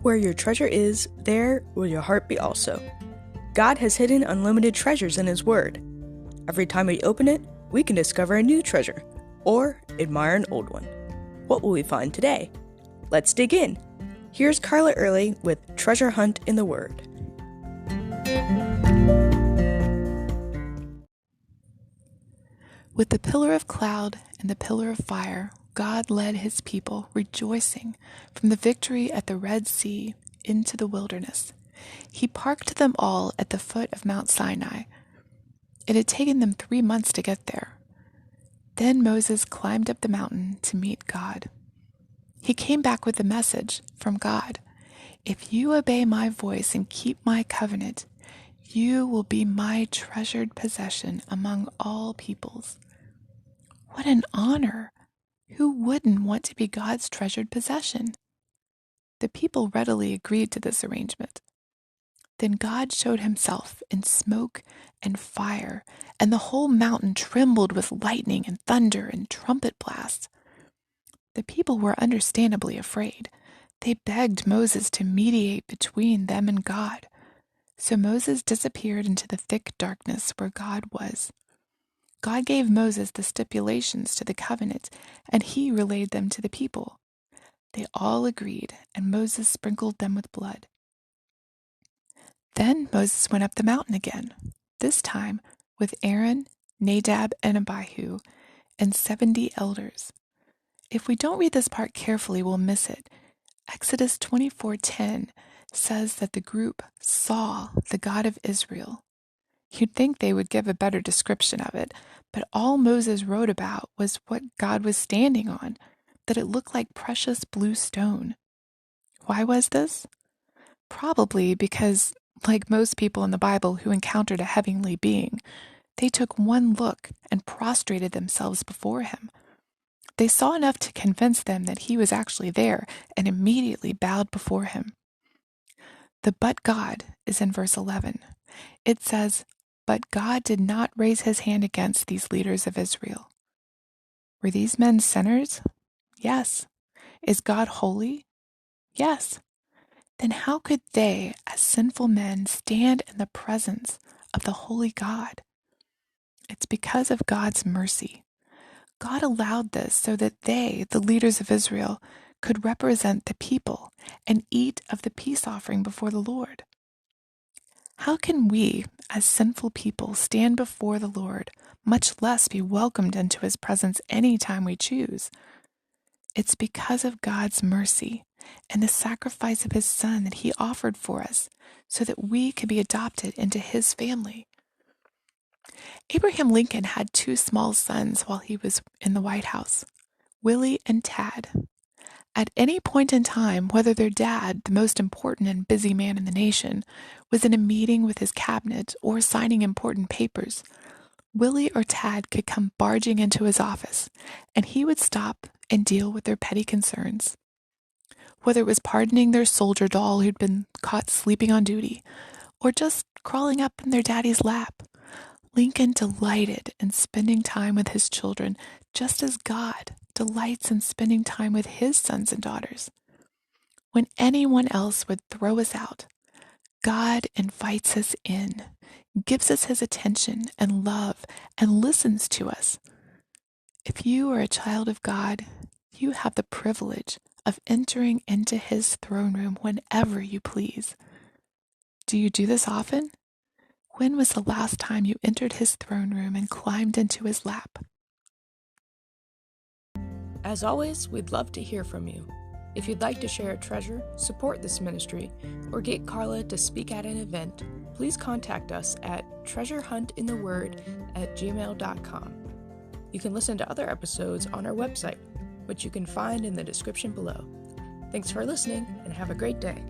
Where your treasure is, there will your heart be also. God has hidden unlimited treasures in His Word. Every time we open it, we can discover a new treasure, or admire an old one. What will we find today? Let's dig in. Here's Carla Early with Treasure Hunt in the Word. With the pillar of cloud and the pillar of fire, God led His people, rejoicing, from the victory at the Red Sea into the wilderness. He parked them all at the foot of Mount Sinai. It had taken them 3 months to get there. Then Moses climbed up the mountain to meet God. He came back with a message from God. If you obey my voice and keep my covenant, you will be my treasured possession among all peoples. What an honor! Who wouldn't want to be God's treasured possession? The people readily agreed to this arrangement. Then God showed Himself in smoke and fire, and the whole mountain trembled with lightning and thunder and trumpet blasts. The people were understandably afraid. They begged Moses to mediate between them and God. So Moses disappeared into the thick darkness where God was. God gave Moses the stipulations to the covenant, and he relayed them to the people. They all agreed, and Moses sprinkled them with blood. Then Moses went up the mountain again, this time with Aaron, Nadab, and Abihu, and 70 elders. If we don't read this part carefully, we'll miss it. Exodus 24:10 says that the group saw the God of Israel. You'd think they would give a better description of it, but all Moses wrote about was what God was standing on, that it looked like precious blue stone. Why was this? Probably because, like most people in the Bible who encountered a heavenly being, they took one look and prostrated themselves before Him. They saw enough to convince them that He was actually there and immediately bowed before Him. The "but God" is in verse 11. It says, "But God did not raise His hand against these leaders of Israel." Were these men sinners? Yes. Is God holy? Yes. Then how could they, as sinful men, stand in the presence of the holy God? It's because of God's mercy. God allowed this so that they, the leaders of Israel, could represent the people and eat of the peace offering before the Lord. How can we, as sinful people, stand before the Lord, much less be welcomed into His presence any time we choose? It's because of God's mercy and the sacrifice of His Son that He offered for us so that we could be adopted into His family. Abraham Lincoln had 2 small sons while he was in the White House, Willie and Tad. At any point in time, whether their dad, the most important and busy man in the nation, was in a meeting with his cabinet or signing important papers, Willie or Tad could come barging into his office, and he would stop and deal with their petty concerns. Whether it was pardoning their soldier doll who'd been caught sleeping on duty, or just crawling up in their daddy's lap, Lincoln delighted in spending time with his children just as God delights in spending time with His sons and daughters. When anyone else would throw us out, God invites us in, gives us His attention and love, and listens to us. If you are a child of God, you have the privilege of entering into His throne room whenever you please. Do you do this often? When was the last time you entered His throne room and climbed into His lap? As always, we'd love to hear from you. If you'd like to share a treasure, support this ministry, or get Carla to speak at an event, please contact us at treasurehuntintheword@gmail.com. You can listen to other episodes on our website, which you can find in the description below. Thanks for listening, and have a great day.